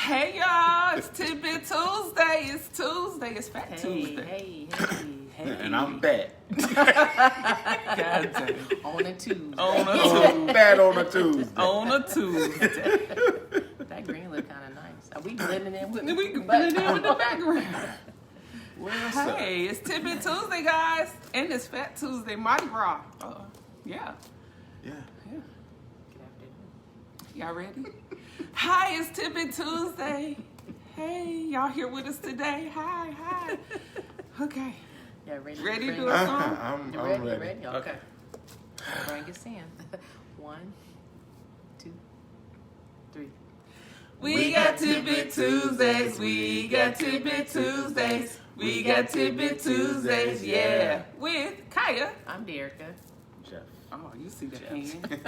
Hey y'all, it's TidBit Tuesday. It's Tuesday. It's Fat Tuesday. Hey. And I'm back. God damn. On a Tuesday. Bad on a Tuesday. On a Tuesday. That green look kind of nice. Are we blending in with We can blend in with the background. What's up? Hey, it's TidBit Tuesday, guys. And it's Fat Tuesday, Mardi Gras. Yeah. Yeah. Good afternoon. Y'all ready? Hi, it's TidBit Tuesday. Hey, y'all here with us today? Hi. Okay. Yeah, ready? Ready to bring do a song? I'm You ready. ready? Okay. Bring us in. 1, 2, 3. We got TidBit Tuesdays. We got TidBit Tuesdays. We got TidBit Tuesdays. Yeah. With Kaja. I'm Derica. Jeff. Oh, you see the hand.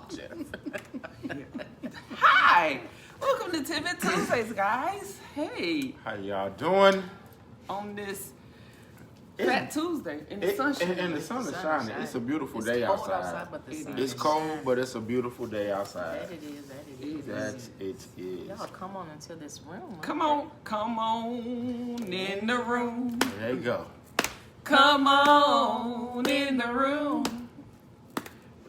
Jeff. Hi. Welcome to TidBit Tuesdays, guys. Hey. How y'all doing? On this Fat Tuesday in the sunshine. And the sun is shining. It's a beautiful day cold outside. but the sun It's is cold, shining. but it's a beautiful day outside. That it is. That it is. Y'all come on into this room. Come on in the room. There you go. Come on in the room.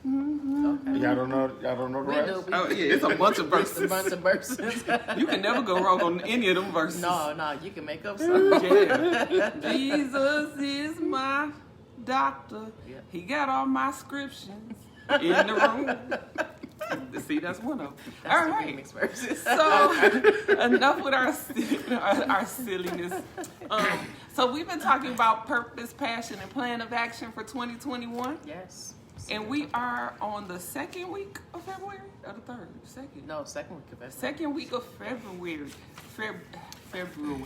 Okay. Y'all don't know the We rest? do. Oh yeah, it's a bunch of It's a verses. bunch of verses. You can never go wrong on any of them verses. No, you can make up something. Yeah. Jesus is my doctor. Yeah. He got all my scriptions in the room. See, that's one of them. That's All the right. remix verses. So enough with our silliness. So we've been talking about purpose, passion, and plan of action for 2021. Yes. And we are on the second week of February or the third? Second. No, second week of February. Second week of February. February.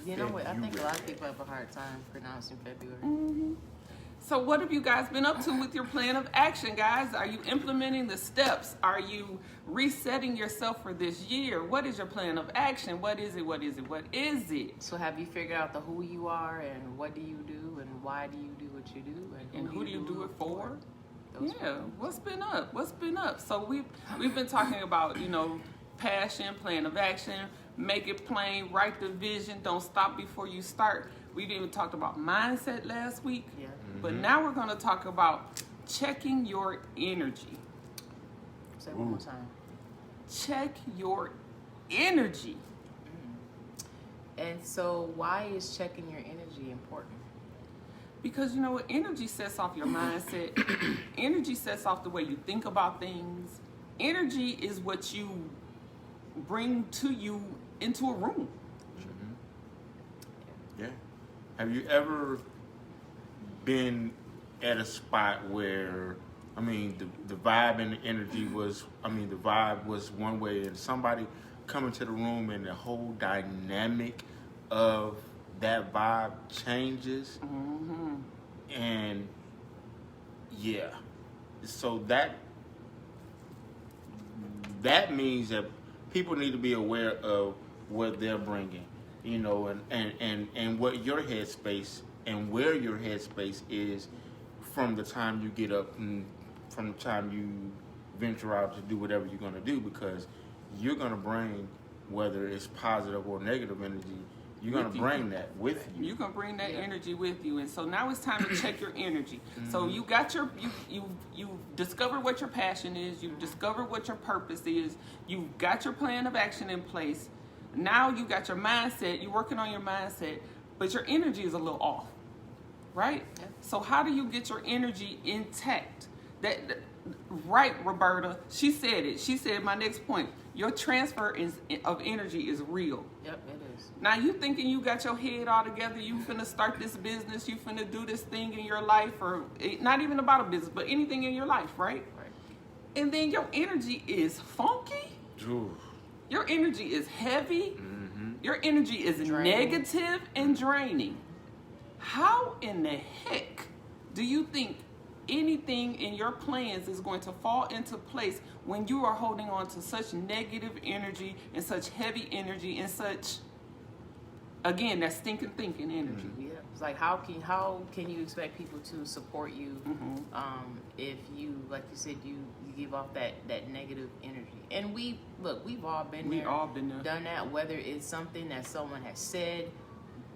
You know what? I think a lot of people have a hard time pronouncing February. So what have you guys been up to with your plan of action, guys? Are you implementing the steps? Are you resetting yourself for this year? What is your plan of action? What is it? So have you figured out the who you are and what do you do and why do you do what you do And who do you do it for? Those Yeah, what's been up? So we've been talking about, passion, plan of action, make it plain, write the vision, don't stop before you start. We've even talked about mindset last week. Yeah. But now we're going to talk about checking your energy. Say it one more time. Check your energy. And so why is checking your energy important? Because energy sets off your mindset. Energy sets off the way you think about things. Energy is what you bring to you into a room. Yeah. Have you ever been at a spot where, the vibe and the energy was, the vibe was one way and somebody come into the room and the whole dynamic of that vibe changes? And yeah, so that means that people need to be aware of what they're bringing, and what your headspace and where your headspace is from the time you get up and from the time you venture out to do whatever you're going to do, because you're going to bring, whether it's positive or negative energy, you're going to bring that with you. You're going to bring that energy with you. And so now it's time to check your energy. So you got you discovered what your passion is. You've discovered what your purpose is. You've got your plan of action in place. Now you got your mindset. You're working on your mindset, but your energy is a little off, right? Yeah. So how do you get your energy intact? Right, Roberta. She said it. She said my next point. Your transfer of energy is real. Yep, it is. Now you thinking you got your head all together, you finna start this business, you finna do this thing in your life, or not even about a business, but anything in your life, right? Right. And then your energy is funky, Ooh. your energy is heavy, your energy is Draining. negative and draining. How in the heck do you think anything in your plans is going to fall into place when you are holding on to such negative energy and such heavy energy and such Again, that stinking thinking energy. Yeah, it's like how can you expect people to support you if you, like you said, you give off that negative energy? And we've all been there. We all been there. Done that, whether it's something that someone has said,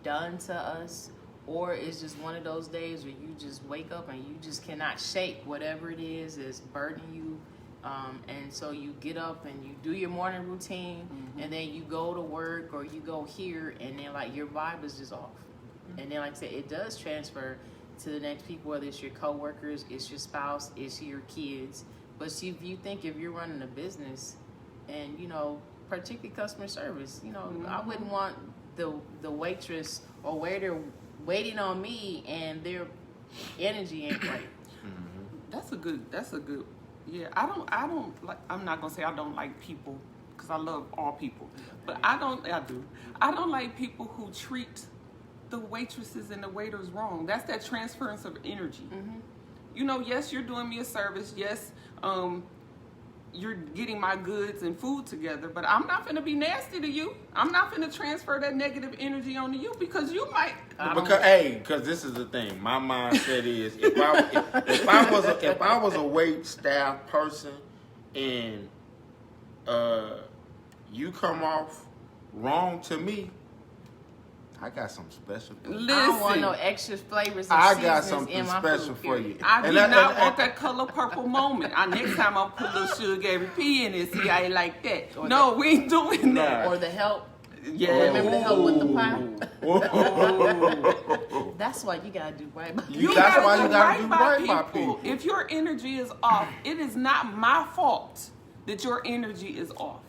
done to us, or it's just one of those days where you just wake up and you just cannot shake whatever it is that's burdening you. And so you get up and you do your morning routine, and then you go to work or you go here, and then like your vibe is just off. And then, like I said, it does transfer to the next people, whether it's your coworkers, it's your spouse, it's your kids. But see, if you're running a business, and particularly customer service, I wouldn't want the waitress or waiter waiting on me and their energy ain't right. That's a good. Yeah, I don't like. I'm not gonna say I don't like people because I love all people, but I do. I don't like people who treat the waitresses and the waiters wrong. That's that transference of energy. Yes, you're doing me a service. Yes, you're getting my goods and food together, but I'm not gonna be nasty to you. I'm not gonna transfer that negative energy onto you because you might. Because this is the thing. My mindset is if I was a wait staff person and you come off wrong to me, I got something special for you. Listen, I don't want no extra flavors. I got something special for you. I do not want that color purple moment. Next time I'll put a little sugar pea in it. See, I like that. We ain't doing that. Or the help. Yeah. Remember the help with the pie? Oh. That's why you gotta do right by You That's why gotta you gotta do do right right by by people. people. If your energy is off, it is not my fault that your energy is off.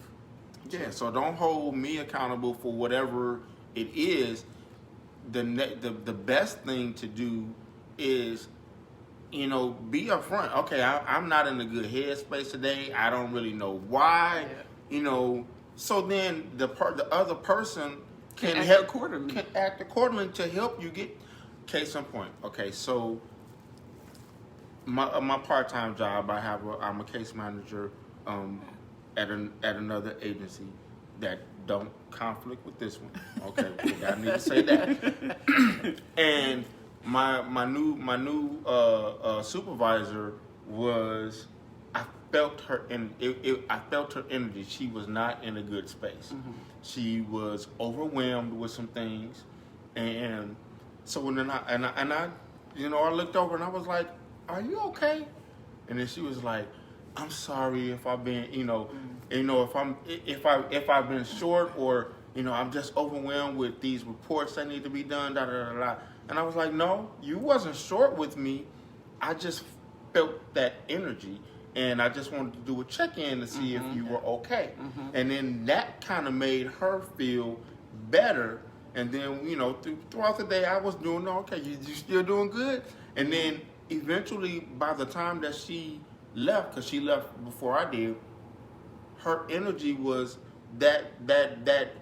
Yeah, so don't hold me accountable for whatever it is. The best thing to do is, be upfront. Okay, I'm not in a good headspace today. I don't really know why. So then the other person can act accordingly to help you get. Case in point. Okay, so my part-time job, I'm a case manager at another agency that don't conflict with this one. Okay, I need to say that. And my new supervisor was. I felt her energy. She was not in a good space. She was overwhelmed with some things, and so when I looked over and I was like, "Are you okay?" And then she was like, "I'm sorry if I've been, if I've been short or I'm just overwhelmed with these reports that need to be done." Da da da da. And I was like, "No, you wasn't short with me. I just felt that energy." And I just wanted to do a check-in to see if you were okay. And then that kind of made her feel better. And then, throughout the day, I was doing okay. You still doing good? And then eventually, by the time that she left, because she left before I did, her energy was that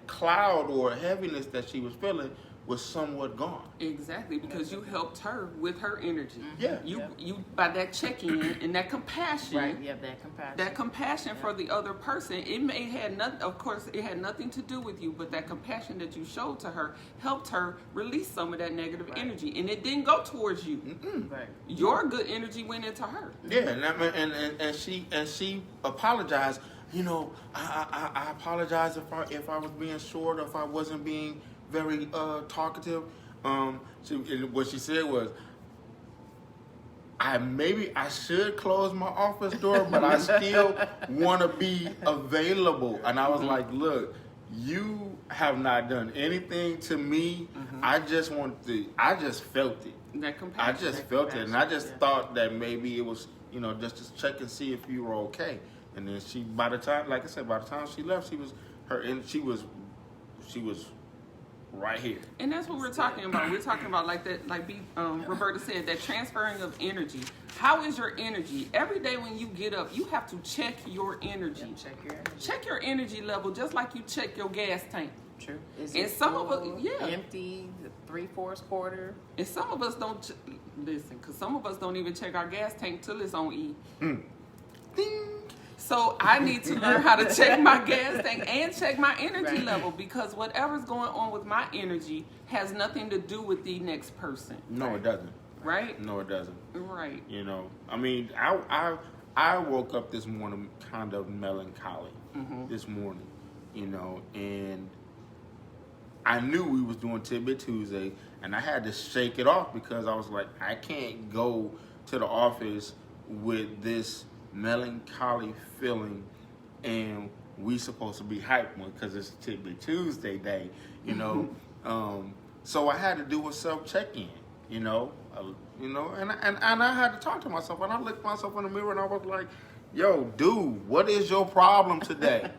cloud or heaviness that she was feeling was somewhat gone. Exactly, because you helped her with her energy. Yeah. You by that check-in and that compassion. Right, you have that compassion. That compassion for the other person. It had nothing to do with you, but that compassion that you showed to her helped her release some of that negative energy, and it didn't go towards you. Right. Your good energy went into her. Yeah, and she apologized. I apologize if I was being short or if I wasn't being very talkative. What she said was, I should close my office door, but I still want to be available. And I was like, look, you have not done anything to me. I just felt it. That compassion. I just felt it, and I just thought that maybe it was, just to check and see if you were okay. And then by the time she left, she was right here. And that's what we're talking about. We're talking about like that, Roberta said, that transferring of energy. How is your energy? Every day when you get up, you have to check your energy. Yeah, check your energy. Check your energy level just like you check your gas tank. True. Is And it some full, of us, empty, 3/4 quarter? And some of us don't listen, because some of us don't even check our gas tank till it's on E. Ding. So I need to learn how to check my gas tank and check my energy Right. level, because whatever's going on with my energy has nothing to do with the next person. No, it doesn't. Right? No, it doesn't. Right. You know, I mean, I woke up this morning kind of melancholy this morning, you know, and I knew we was doing TidBit Tuesday, and I had to shake it off because I was like, I can't go to the office with this melancholy feeling, and we supposed to be hyped one because it's TidBit Tuesday day, you know. So I had to do a self check-in, you know, and I had to talk to myself, and I looked myself in the mirror, and I was like, yo, dude, what is your problem today?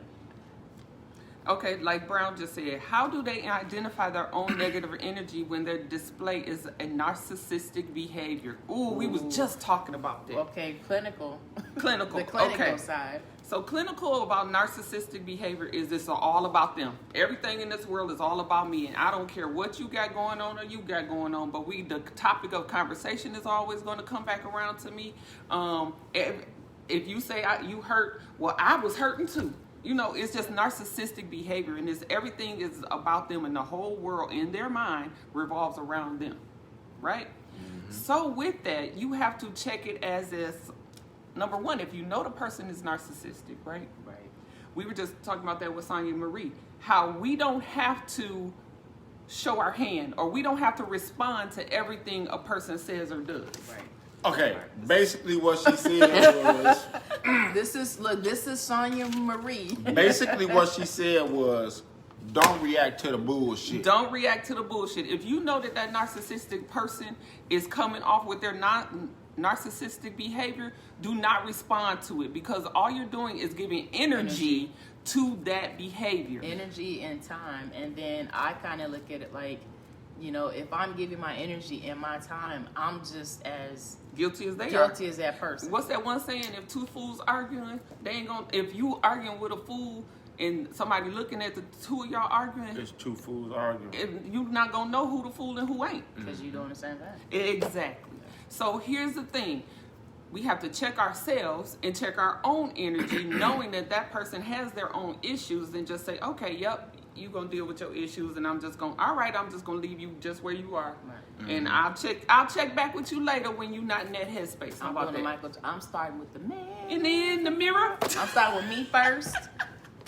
Okay, like Brown just said, how do they identify their own negative energy when their display is a narcissistic behavior? Ooh, we was just talking about that. Okay, clinical. Clinical. The clinical Okay. side. So clinical about narcissistic behavior is it's all about them. Everything in this world is all about me, and I don't care what you got going on or you got going on, but the topic of conversation is always going to come back around to me. If you say you hurt, well, I was hurting too. You know, it's just narcissistic behavior, and everything is about them, and the whole world in their mind revolves around them, right? So with that, you have to check it as this. Number one, if you know the person is narcissistic, right? Right. We were just talking about that with Sonia Marie, how we don't have to show our hand, or we don't have to respond to everything a person says or does. Right. Okay, basically what she said was, This is Sonia Marie. basically what she said was, don't react to the bullshit. Don't react to the bullshit. If you know that narcissistic person is coming off with their narcissistic behavior, do not respond to it, because all you're doing is giving energy to that behavior. Energy and time. And then I kind of look at it like, you know, if I'm giving my energy and my time, I'm just as Guilty as they are. guilty as that person. What's that one saying? If two fools arguing, they ain't gonna. If you arguing with a fool and somebody looking at the two of y'all arguing, There's two fools arguing. you're not gonna know who the fool and who ain't. Because you doing the same thing. Exactly. So here's the thing. We have to check ourselves and check our own energy, knowing that person has their own issues, and just say, okay, yep, you're going to deal with your issues, and I'm just going to leave you just where you are. Right. And I'll check back with you later when you're not in that headspace. How I'm about doing that? I'm starting with the man. And then the mirror. I'm starting with me first,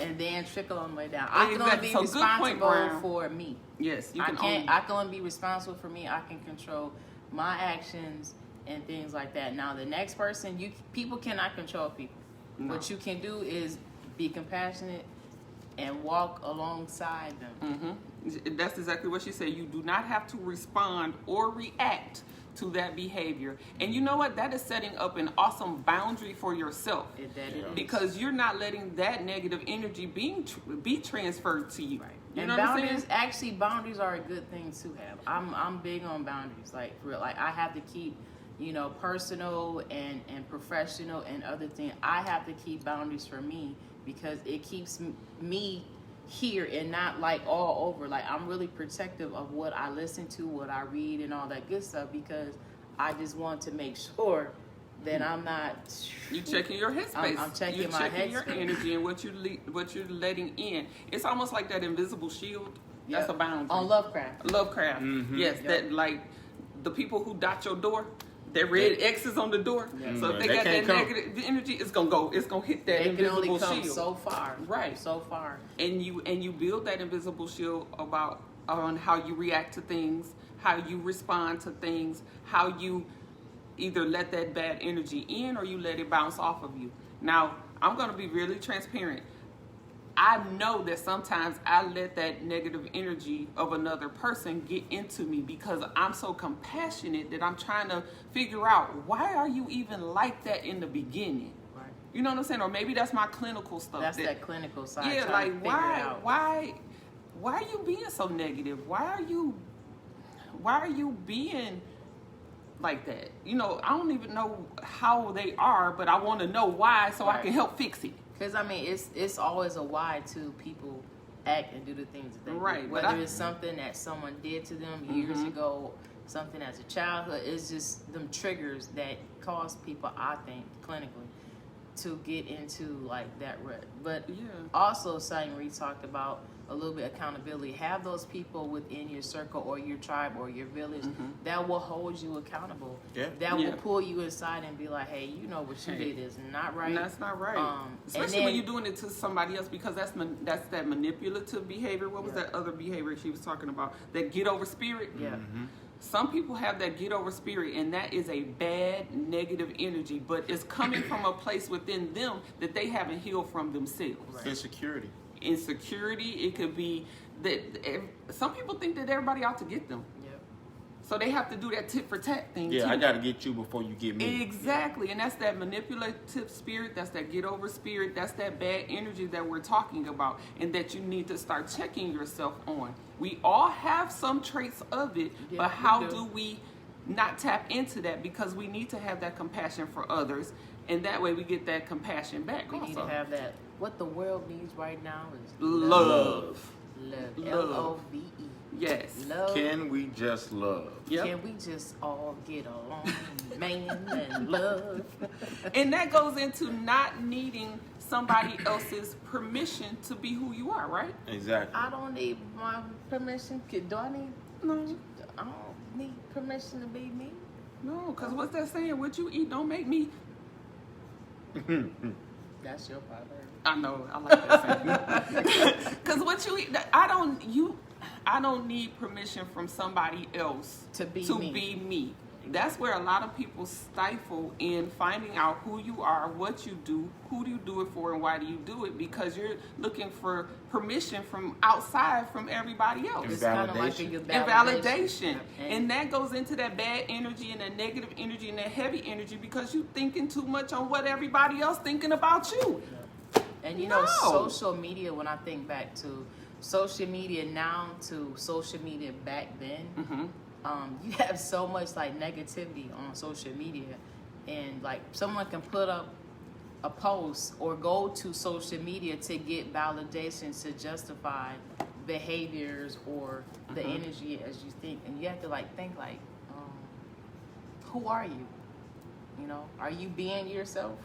and then trickle on the way down. I can only Exactly. be So good point, responsible Brown. for me. Yes, you I can can't. I can only be responsible for me. I can control my actions and things like that. Now, the next person, people cannot control people. No. What you can do is be compassionate and walk alongside them. That's exactly what she said. You do not have to respond or react to that behavior. And you know what? That is setting up an awesome boundary for yourself. It is. Because you're not letting that negative energy be transferred to you. Right. You And know what I'm boundaries, saying? actually, boundaries are a good thing to have. I'm big on boundaries. Like, for real. Like, I have to keep, personal and professional and other things. I have to keep boundaries for me because it keeps me here and not like all over. Like, I'm really protective of what I listen to, what I read, and all that good stuff, because I just want to make sure that I'm not. You checking your headspace. I'm checking You're my checking your headspace. energy and what you're letting in. It's almost like that invisible shield. That's Yep. a boundary. On Lovecraft. Lovecraft. Yes, Yep. that like the people who dot your door. That red X's on the door. Yeah. So if they They got that can't come. negative energy, it's gonna hit that They can only invisible come shield. so far. Right. So far. And you build that invisible shield on how you react to things, how you respond to things, how you either let that bad energy in or you let it bounce off of you. Now, I'm going to be really transparent. I know that sometimes I let that negative energy of another person get into me because I'm so compassionate that I'm trying to figure out, why are you even like that in the beginning? Right. You know what I'm saying? Or maybe that's my clinical stuff. That's that clinical side. Yeah, trying like to figure it out. why are you being so negative? Why are you being like that? I don't even know how they are, but I want to know why so I Right. can help fix it. Because it's always a why to people act and do the things that they Right, do. but Whether it's something that someone did to them years ago, something as a childhood, it's just them triggers that cause people, I think, clinically, to get into like that rut. But Yeah. also something we talked about a little bit, accountability. Have those people within your circle or your tribe or your village that will hold you accountable. Yeah. That Yeah. will pull you inside and be like, hey, you know what you Hey. did is not right. And that's not right. Especially then- when you're doing it to somebody else, because that's that manipulative behavior. What was Yeah. that other behavior she was talking about? That get over spirit. Yeah. Some people have that get over spirit, and that is a bad negative energy, but it's coming from a place within them that they haven't healed from themselves. Right. Insecurity. Insecurity. It could be that some people think that everybody out to get them, Yep. so they have to do that tit for tat thing. Yeah, too. I got to get you before you get me. Exactly, and that's that manipulative spirit, that's that get over spirit, that's that bad energy that we're talking about, and that you need to start checking yourself on. We all have some traits of it, Yeah, but how we do. do we not tap into that? Because we need to have that compassion for others, and that way we get that compassion back. We need to also. have that. What the world needs right now is Love. Love. Love. Love. Yes. Love. Can we just love? Yep. Can we just all get along, man, and love? And that goes into not needing somebody else's permission to be who you are, right? Exactly. I don't need my permission. Do I need? No. I don't need permission to be me. No, because what's that saying? What you eat don't make me. That's your proverb. I know, I like that saying. Because what you eat, I don't need permission from somebody else To be me. That's where a lot of people stifle in finding out who you are, what you do, who do you do it for, and why do you do it, because you're looking for permission from outside from everybody else. And It's kind of like validation. a And validation. And And that goes into that bad energy and that negative energy and that heavy energy, because you thinking too much on what everybody else thinking about you. And you know, No. social media, when I think back to social media now to social media back then, you have so much like negativity on social media. And like someone can put up a post or go to social media to get validation to justify behaviors or the energy as you think. And you have to think who are you? You know, are you being yourself?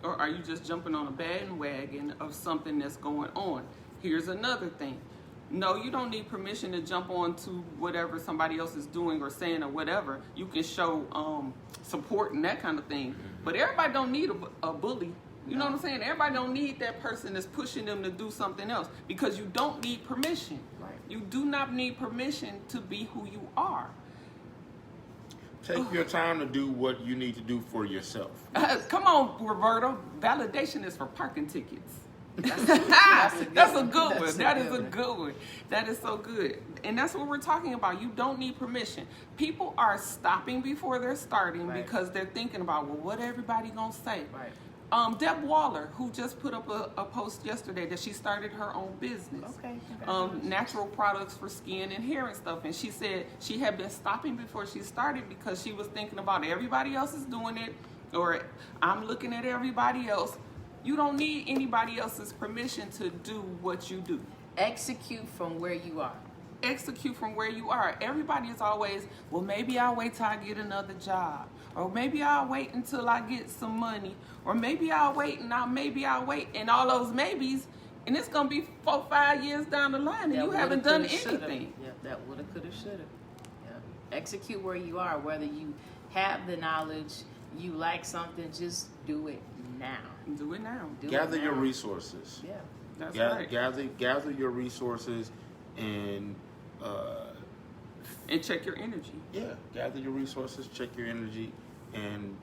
Or are you just jumping on a bandwagon of something that's going on? Here's another thing. No, you don't need permission to jump on to whatever somebody else is doing or saying or whatever. You can show support and that kind of thing. But everybody don't need a bully. You know what I'm saying? Everybody don't need that person that's pushing them to do something else, because you don't need permission. Right. You do not need permission to be who you are. Take your time to do what you need to do for yourself. Come on, Roberto. Validation is for parking tickets. That's That's a good one. That's That is a good one. That is so good. And that's what we're talking about. You don't need permission. People are stopping before they're starting Right. because they're thinking about, well, what everybody gonna say? Right. Deb Waller, who just put up a post yesterday that she started her own business. Okay. Natural products for skin and hair and stuff. And she said she had been stopping before she started because she was thinking about everybody else is doing it, or I'm looking at everybody else. You don't need anybody else's permission to do what you do. Execute from where you are. Execute from where you are. Everybody is always, well, maybe I'll wait till I get another job, or maybe I'll wait until I get some money, or maybe I'll wait and all those maybes, and it's gonna be 4-5 years down the line, and That you haven't woulda, done coulda, shoulda. anything. Yeah, that woulda, coulda, shoulda. Yeah. Execute where you are. Whether you have the knowledge, you like something, just do it now. Do it now. Do Gather it your now. resources. Yeah. That's Gather, right. gather your resources, and And check your energy. gather your resources, check your energy, and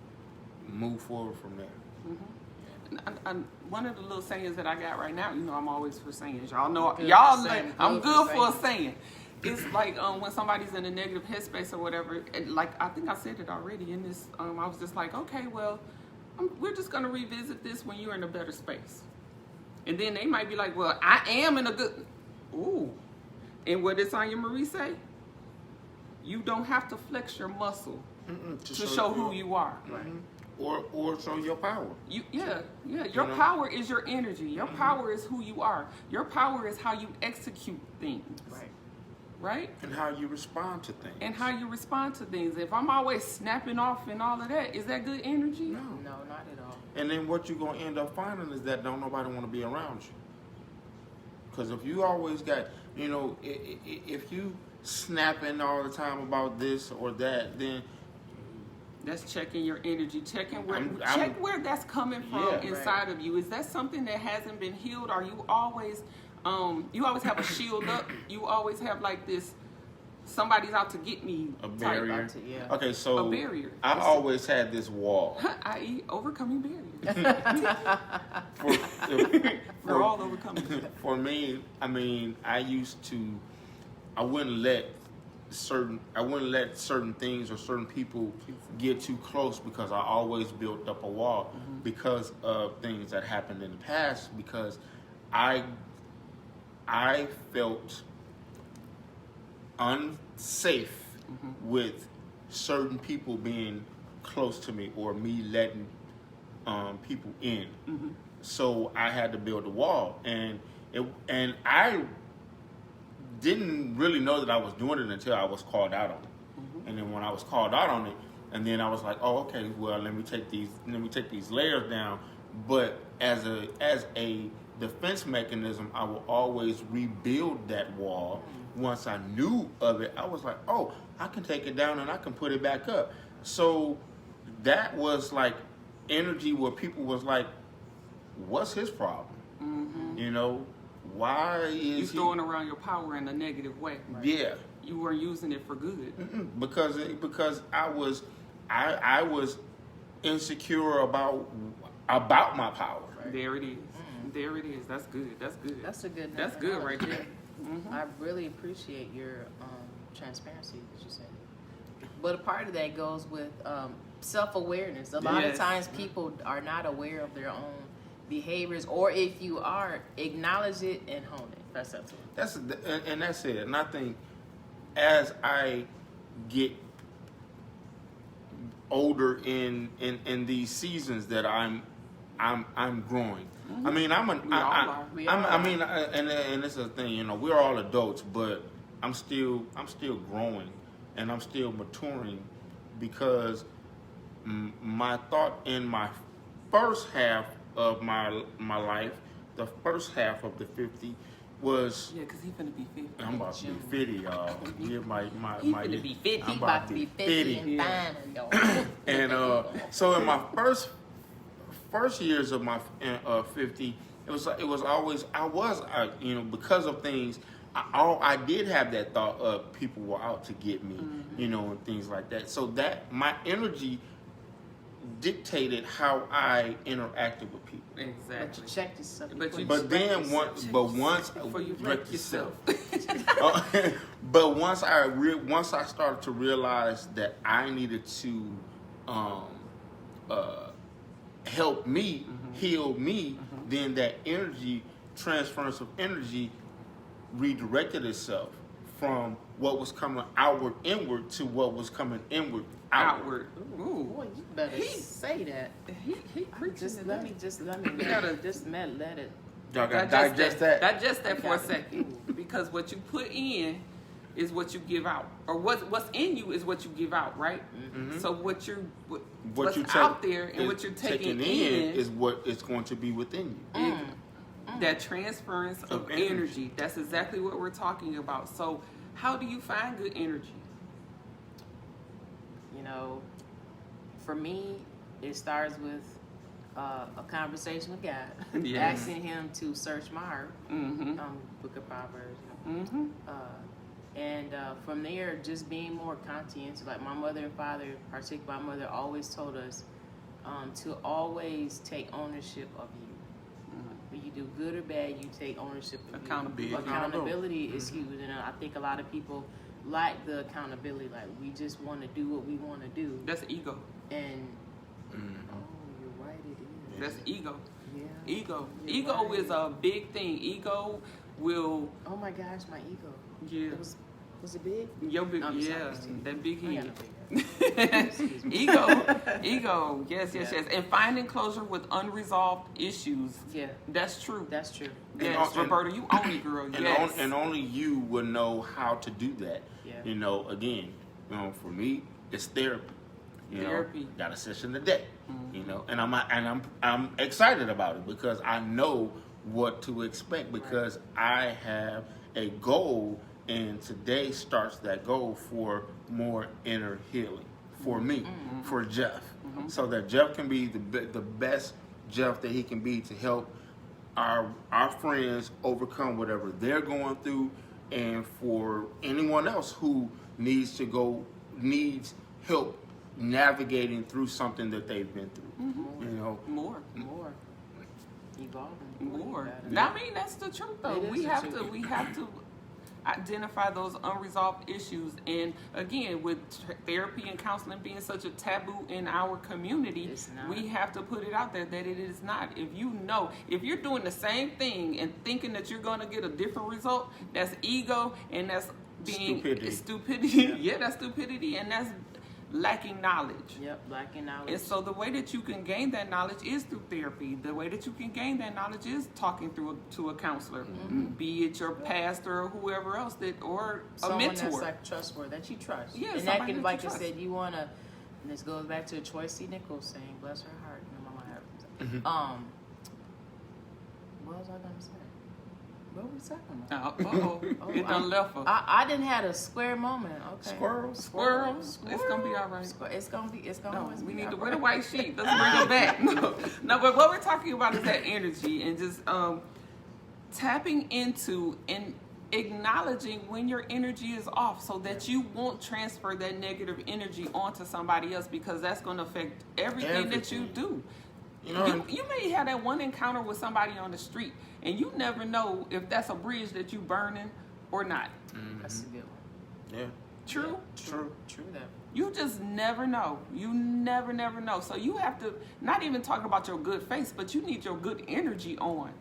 move forward from there. And one of the little sayings that I got right now, you know, I'm always for sayings. Y'all know, Good y'all. for saying, I'm good good for for a saying. It's like when somebody's in a negative headspace or whatever. And like I think I said it already in this. I was just like, okay, well, we're just gonna revisit this when you're in a better space. And then they might be like, well, I am in a good. Ooh. And what did Sonya Marie say? You don't have to flex your muscle to show who you are. Right. Or show your power. Your know? power is your energy. Your power is who you are. Your power is how you execute things. Right? And how you respond to things. And how you respond to things. If I'm always snapping off and all of that, is that good energy? No. No, not at all. And then what you're gonna end up finding is that don't nobody want to be around you. Because if you always got, if you snapping all the time about this or that, then that's checking your energy, checking where I'm where that's coming from inside of you. Is that something that hasn't been healed? Are you always have a shield up? You always have like this, somebody's out to get me. A barrier. Yeah. Okay, so A barrier. I always had this wall. I.e. overcoming barriers. We're all overcoming. For me, I mean, I wouldn't let certain things or certain people get too close because I always built up a wall because of things that happened in the past, because I felt unsafe with certain people being close to me or me letting people in. So I had to build a wall, and I didn't really know that I was doing it until I was called out on it. And then when I was called out on it, and then I was like, oh, okay, well, let me take these layers down. But as a defense mechanism, I will always rebuild that wall. Once I knew of it, I was like, oh, I can take it down and I can put it back up. So that was like energy where people was like, what's his problem? Why is you throwing around your power in a negative way? Yeah. You were using it for good. Because I was insecure about my power. There it is. There it is. That's good. That's good. That's a good. That's good right there. I really appreciate your transparency that you said. But a part of that goes with self-awareness. A lot of times people are not aware of their own behaviors, or if you are, acknowledge it and hone it. That's it. That's it. And I think as I get older in these seasons that I'm growing. I mean, and this is the thing, we're all adults, but I'm still growing and I'm still maturing, because my thought in my first half of my life, the first half of the 50 was, because he's gonna be 50. I'm about to be 50, y'all. Yeah, He's gonna be 50. I'm about to be 50 and fine, y'all. And so in my first years of my 50, it was always because of things. I did have that thought of people were out to get me, and things like that. So that my energy dictated how I interacted with people. Exactly. But you checked yourself. Once before you wreck yourself. But once I started to realize that I needed to help me, heal me, then that transference of energy redirected itself from what was coming outward inward to what was coming inward outward. Ooh, boy, you better say that. He Just let me let it. Y'all gotta digest that. Digest that for a second, because what you put in is what you give out, or what's in you is what you give out, right? So what's out there and what you're taking in is what is going to be within you. That transference of energy. That's exactly what we're talking about. So how do you find good energy? For me, it starts with a conversation with God, Yes. asking Him to search my heart, Book of Proverbs, and from there, just being more conscientious. Like my mother and father, particularly my mother, always told us to always take ownership of you. When you do good or bad, you take ownership of Accountability. you. Accountability is huge, and I think a lot of people lack the accountability. Like we just want to do what we want to do. That's ego. And you're right, it is. That's ego. Yeah. Ego. You're Ego right. is a big thing. Ego will. Oh my gosh, my ego. Yeah. Was it big? Your big. I'm sorry, Yeah. Steve. That big I got head. no big. Ego. Yes. And finding closure with unresolved issues. Yeah, That's true. that's true. Yes, Roberta, you own it, girl. Yes. And only you will know how to do that. Yeah. Again, for me, it's therapy. Therapy. Got a session today. You know, and I'm excited about it because I know what to expect because I have a goal, and today starts that goal for more inner healing for me, for Jeff, so that Jeff can be the best Jeff that he can be to help our friends overcome whatever they're going through, and for anyone else who needs help navigating through something that they've been through. You know, more evolving, more. Yeah. I mean, that's the truth, though. It is We the have truth. to identify those unresolved issues. And again, with therapy and counseling being such a taboo in our community, It's not. we have to put it out there that it is not. If you're doing the same thing and thinking that you're going to get a different result, that's ego, and that's being stupidity. Yeah, that's stupidity, and that's lacking knowledge. Yep, lacking knowledge. And so the way that you can gain that knowledge is through therapy. The way that you can gain that knowledge is talking to a counselor, be it your pastor or whoever else or Someone a mentor. that's like trustworthy, that you trust. Yeah, and that somebody can, that like you I trust. said, you wanna. And this goes back to Troy C. Nichols saying, "Bless her heart." My mama had. What was I gonna say? What were we talking about? It done left her. I didn't have a square moment. Okay. Squirrels. It's gonna be all right. It's gonna No, always we be need all to right. wear the white sheet. Let's bring it back. No, but what we're talking about is that energy and just tapping into and acknowledging when your energy is off so that you won't transfer that negative energy onto somebody else, because that's going to affect everything that you do. You know, You may have that one encounter with somebody on the street and you never know if that's a bridge that you burning or not. That's a good one. yeah, True? true. True that. You just never know. You never know. So you have to, not even talk about your good face, but you need your good energy on.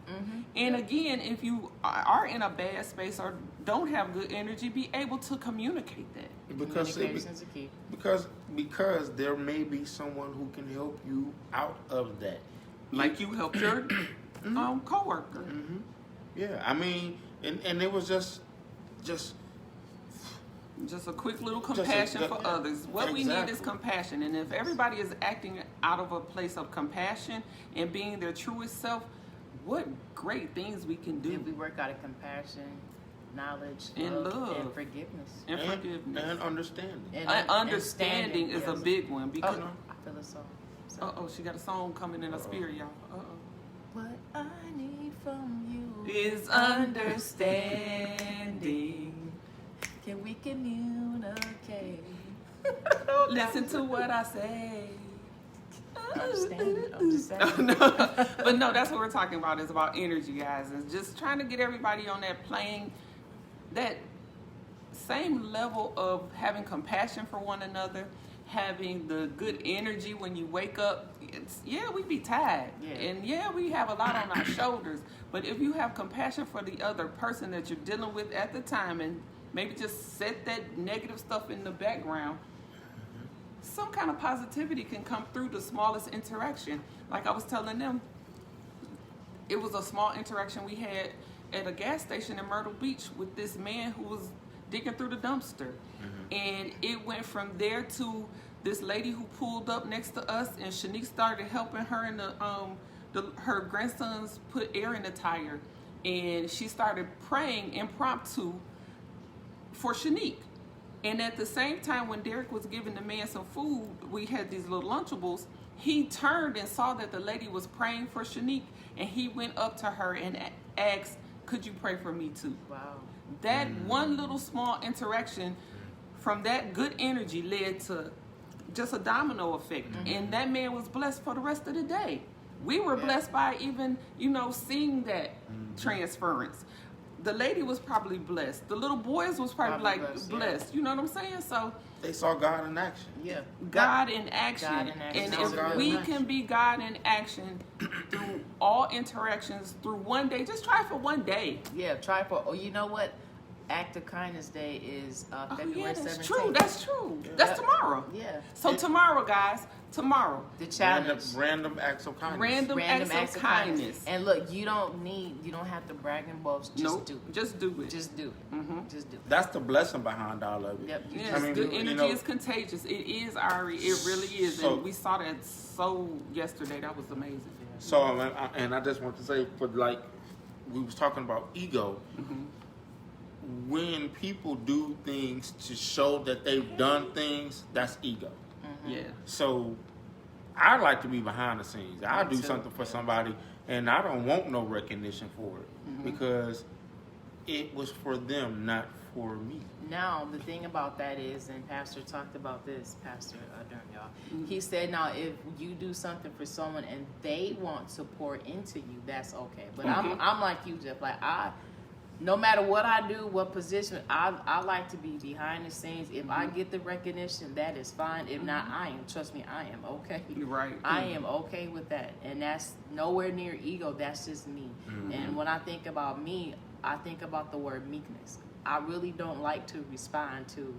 And again, if you are in a bad space or don't have good energy, be able to communicate that. Communication's a key. Because there may be someone who can help you out of that. Like you helped your coworker. Yeah, I mean, and it was just Just a quick little compassion for others. What we need is Exactly. compassion. And if everybody is acting out of a place of compassion and being their truest self, what great things we can do. If we work out of compassion, knowledge, And love. and forgiveness. And forgiveness. and understanding. And Understanding is a yes. big one, because I feel a song. uh-oh, she got a song coming in her spirit, y'all. What I need from you Is understanding. Can we communicate? Listen to what I say. Understand. I'm just saying. But no, that's what we're talking about. It's about energy, guys. It's just trying to get everybody on that plane, that same level of having compassion for one another, having the good energy when you wake up. We be tired. Yeah. And we have a lot on our shoulders. But if you have compassion for the other person that you're dealing with at the time, and maybe just set that negative stuff in the background, some kind of positivity can come through the smallest interaction. Like I was telling them, it was a small interaction we had at a gas station in Myrtle Beach with this man who was digging through the dumpster. And it went from there to this lady who pulled up next to us, and Shanique started helping her and her grandsons put air in the tire. And she started praying impromptu for Shanique. And at the same time, when Derek was giving the man some food, we had these little Lunchables. He turned and saw that the lady was praying for Shanique, and he went up to her and asked, "Could you pray for me too?" Wow. That one little small interaction from that good energy led to just a domino effect. And that man was blessed for the rest of the day. We were blessed by even, seeing that transference. The lady was probably blessed. The little boys was probably blessed. You know what I'm saying? So They saw God in action. Yeah. God in action. God in action. And That's if God we in can be God in action through all interactions, through one day, just try for one day. Yeah, try for. Oh, you know what? Act of Kindness Day is February 17th. That's true. That's true. That's tomorrow. Yeah. So tomorrow, guys, tomorrow. The challenge. Random acts of kindness. Random acts of kindness. And look, you don't have to brag and boast. Just do it. Just do it. Just do it. Just do it. That's the blessing behind all of it. Yep. Yes, good energy is contagious. It is, Ari. It really is. So, and we saw that yesterday. That was amazing. So, and I just want to say, for like, we was talking about ego. When people do things to show that they've done things, that's ego. Yeah. So I like to be behind the scenes. I Me do too. something for somebody, and I don't want no recognition for it because it was for them, not for me. Now, the thing about that is, and Pastor talked about this, Pastor Durham, y'all. He said, now, if you do something for someone and they want to pour into you, that's okay. But I'm like you, Jeff. Like, no matter what I do, what position, I like to be behind the scenes. If I get the recognition, that is fine. If not, trust me, I am okay. Right. I am okay with that. And that's nowhere near ego. That's just me. And when I think about me, I think about the word meekness. I really don't like to respond to,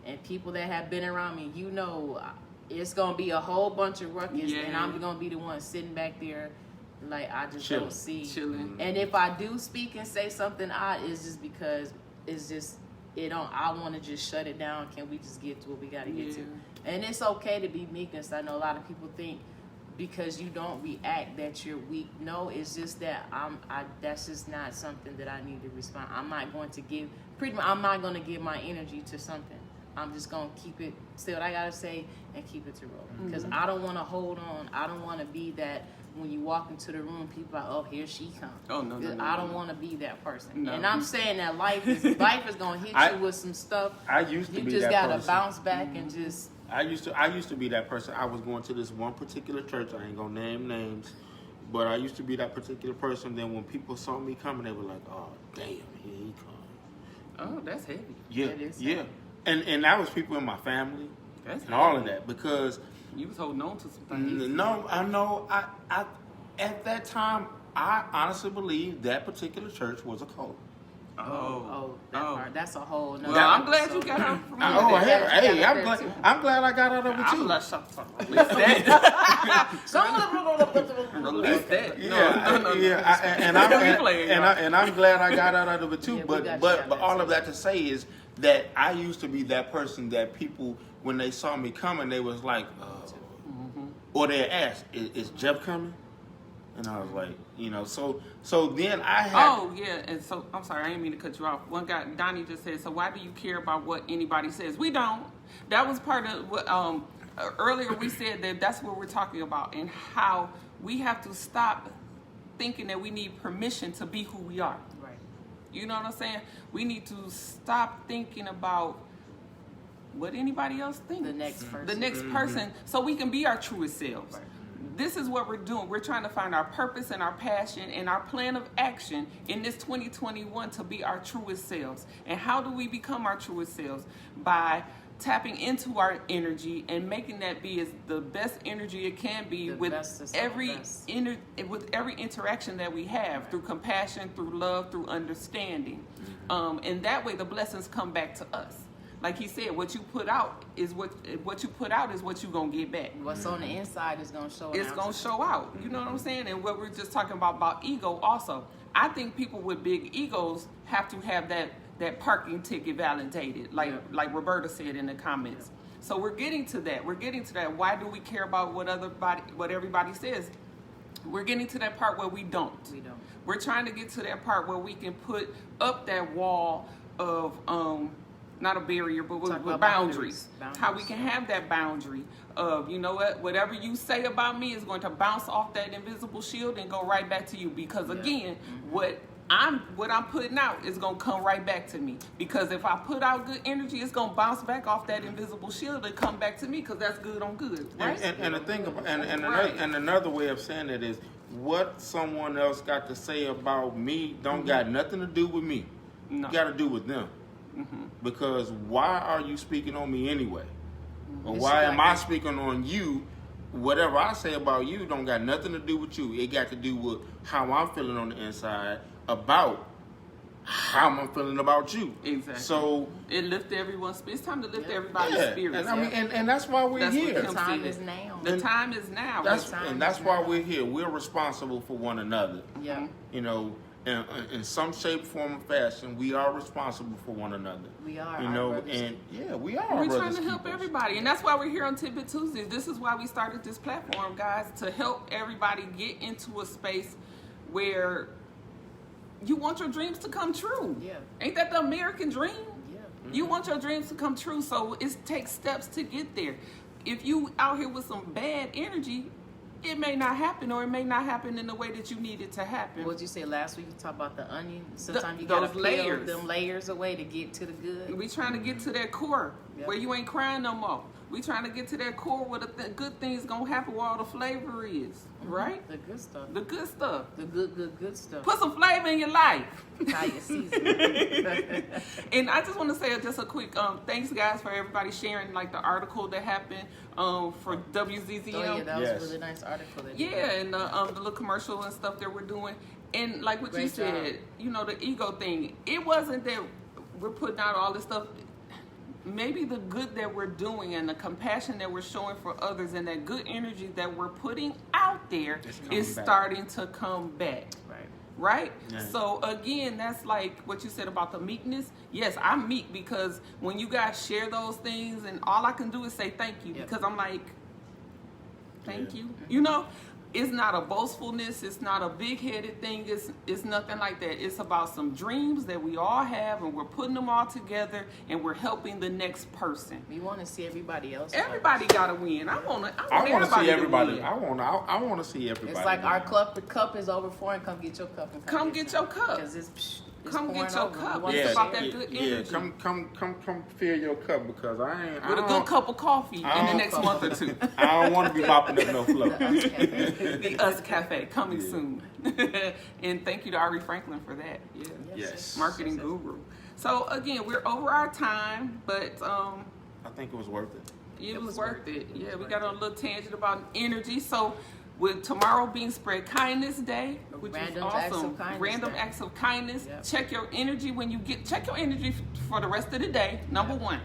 and people that have been around me, it's going to be a whole bunch of ruckus, and I'm going to be the one sitting back there like I just don't see. Chilling. And if I do speak and say something odd, it's just because I want to just shut it down. Can we just get to what we got to get to? And it's okay to be meekness. I know a lot of people think because you don't react that you're weak. No, it's just that that's just not something that I need to respond. I'm not going to give my energy to something. I'm just going to keep it, say what I got to say and keep it to roll. Because I don't want to hold on. I don't want to be that when you walk into the room, people are, oh, here she comes. Oh, no. I don't want to be that person. No. And I'm saying that life is going to hit you with some stuff. I used to be that person. You just got to bounce back and just... I used to be that person. I was going to this one particular church. I ain't going to name names. But I used to be that particular person. Then when people saw me coming, they were like, oh, damn, here he comes. Oh, that's heavy. Yeah. And that was people in my family That's and all heavy. of that because... You was holding on to some things. No, I know. I at that time, I honestly believe that particular church was a cult. Part. That's a whole nother Well, I'm glad you got out from I'm glad I got out of it too. Release that. And I'm glad I got out of it too. Yeah, but all of that to say is that I used to be that person that people, when they saw me coming, they was like, or they asked, "Is Jeff coming?" And I was like, so then I had. Oh yeah, and so I'm sorry, I didn't mean to cut you off. One guy, Donnie, just said, "So why do you care about what anybody says?" We don't. That was part of what earlier we said that's what we're talking about and how we have to stop thinking that we need permission to be who we are. Right. You know what I'm saying? We need to stop thinking about what anybody else thinks. The next person. So we can be our truest selves. Right. This is what we're doing. We're trying to find our purpose and our passion and our plan of action in this 2021 to be our truest selves. And how do we become our truest selves? By tapping into our energy and making that be as the best energy it can be with every interaction that we have, through compassion, through love, through understanding. And that way the blessings come back to us. Like he said, what you put out is what you're gonna get back. What's on the inside is gonna show. It's gonna show out. You know what I'm saying? And what we're just talking about ego also. I think people with big egos have to have that parking ticket validated, like Roberta said in the comments. So we're getting to that. Why do we care about what everybody says? We're getting to that part where we don't. We're trying to get to that part where we can put up that wall of not a barrier, but with boundaries. How we can have that boundary of, you know what, whatever you say about me is going to bounce off that invisible shield and go right back to you. Because again, what I'm putting out is gonna come right back to me. Because if I put out good energy, it's gonna bounce back off that invisible shield and come back to me. Because that's good on good, right? And the thing about and another way of saying it is, what someone else got to say about me don't got nothing to do with me. No. It got to do with them. Because why are you speaking on me anyway? Or why am I speaking on you? Whatever I say about you don't got nothing to do with you. It got to do with how I'm feeling on the inside about how am I feeling about you? Exactly. So it lifts everyone's. It's time to lift everybody's yeah, spirits. and I mean, and that's why we're That's what here. The Kim time said. is now. The time is now. That's why we're here. We're responsible for one another. Yeah. You know, in some shape, form, or fashion, we are responsible for one another. We are. You our know, brothers and keepers. yeah, we are. We're brothers trying to help keepers. everybody, and that's why we're here on TidBit Tuesdays. This is why we started this platform, guys, to help everybody get into a space where you want your dreams to come true. Yeah. Ain't that the American dream? Yeah. You want your dreams to come true, so it takes steps to get there. If you out here with some bad energy, it may not happen, or it may not happen in the way that you need it to happen. What'd you say last week? You talked about the onion. Sometimes you gotta those peel layers. them layers away to get to the good. We trying to get to that core Yep. where you ain't crying no more. We trying to get to that core where the good things gonna happen, where all the flavor is, right? The good stuff. The good stuff. The good stuff. Put some flavor in your life. Kaja season. And I just want to say just a quick thanks, guys, for everybody sharing like the article that happened for WZZM. Oh yeah, that Yes. was a really nice article. Yeah, and the little commercial and stuff that we're doing. And like what you Great job. said, you know, the ego thing. It wasn't that we're putting out all this stuff. Maybe the good that we're doing and the compassion that we're showing for others and that good energy that we're putting out there It's coming is back. starting to come back. Right. Right? Yeah. So again, that's like what you said about the meekness. Yes, I'm meek because when you guys share those things and all I can do is say thank you Yep. because I'm like, thank Yeah. you. You know, it's not a boastfulness. It's not a big-headed thing. It's nothing like that. It's about some dreams that we all have and we're putting them all together and we're helping the next person. We want to see everybody else. Everybody got to win. I want I want to see everybody. win. I want to see everybody. It's like our win. cup is overflowing. Come get your cup. And Come get your cup. Because it's Come pouring get your over. cup. We want It's to about share. that good yeah, energy. come fill your cup because I ain't With a good cup of coffee in I the don't- next month or two. I don't want to be mopping up no floor. The Us Cafe coming Yeah. soon. And thank you to Ari Franklin for that. Yeah. Yes. Marketing guru. So again, we're over our time, but I think it was worth it. it was worth it. Yeah, we got on a little tangent about energy. So with tomorrow being Spread Kindness Day, which is Random acts awesome. of kindness Random day. acts of kindness. Yep. Check your energy when you check your energy for the rest of the day. Number one,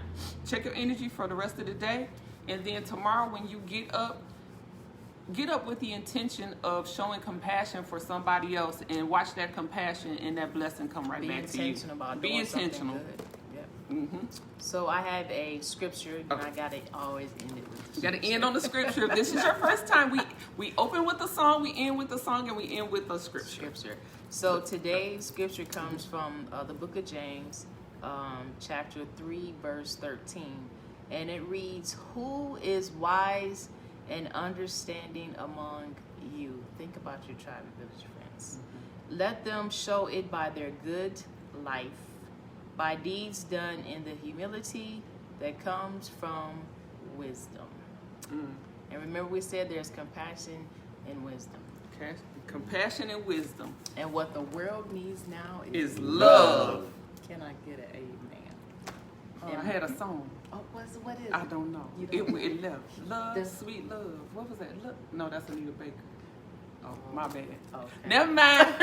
check your energy for the rest of the day. And then tomorrow when you get up with the intention of showing compassion for somebody else and watch that compassion and that blessing come right Be back to you. intentional about Be doing intentional. something good. Yep. Mm-hmm. So I have a scripture, and Okay. I gotta always end it with. You got to end on the scripture. If this is your first time, we open with the song, we end with the song, and we end with the scripture. So today's scripture comes from the book of James, chapter 3, verse 13. And it reads, "Who is wise and understanding among you?" Think about your tribe and village friends. "Let them show it by their good life, by deeds done in the humility that comes from wisdom." And remember we said there's compassion and wisdom. Okay. Compassion and wisdom And what the world needs now is love. Can I get an amen? Oh, I had a song. Oh, what is I it? don't know. You It, don't- it left. Love, The- sweet love. What was that? Look. No, that's Anita Baker. Oh, my bad. Okay. Never mind.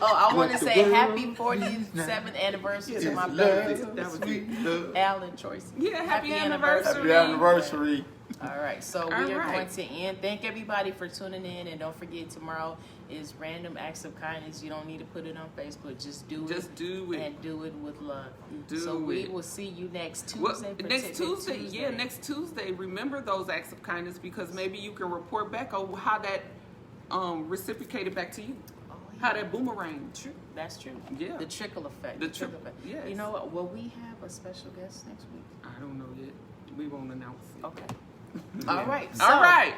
Oh, I want to What the say world happy needs 47th anniversary to my Love, brother, That was sweet love. Alan Choice. Yeah, happy anniversary. Happy anniversary. All right, so All we are right. going to end. Thank everybody for tuning in, and don't forget tomorrow is Random Acts of Kindness. You don't need to put it on Facebook. Just do it. Just do it. And do it with love. Do so we it. will see you next Well, Tuesday. for next TidBit Tuesday, yeah, next Tuesday. Remember those acts of kindness because maybe you can report back on how that reciprocated back to you, Oh, yeah. how that boomerang. True. That's true. Yeah. The trickle effect. The trickle trickle- effect. yes. You know what? Will we have a special guest next week? I don't know yet. We won't announce it. Okay. All right. All right.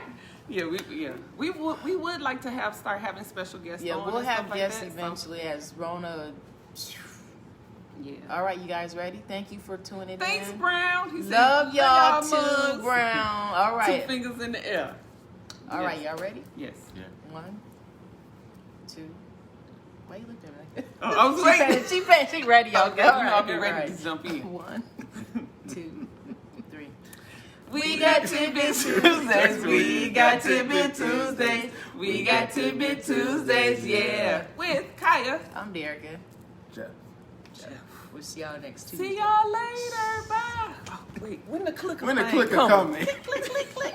Yeah, we would like to start having special guests. Yeah, on we'll and have stuff like guests that, so- eventually as Rona. Yeah. All right, you guys ready? Thank you for tuning Thanks, in. Brown. He said, Love y'all too, mugs." Brown. All 2 right. fingers in the air. All right, Yes. y'all ready? Yes. Yeah. 1, 2. Why you looking at me? Oh, I was waiting. She ready, y'all. Okay, All you know right, I'll be all ready right. to jump in. 1, 2, 3. We got TidBit Tuesdays. We got TidBit Tuesdays. We got TidBit Tuesdays. Yeah. With Kaya. I'm Derica. Jeff. We'll see y'all next Tuesday. See y'all later. Bye. Oh, wait, when the clicker When the thing clicker come? coming. Click, click, click, click.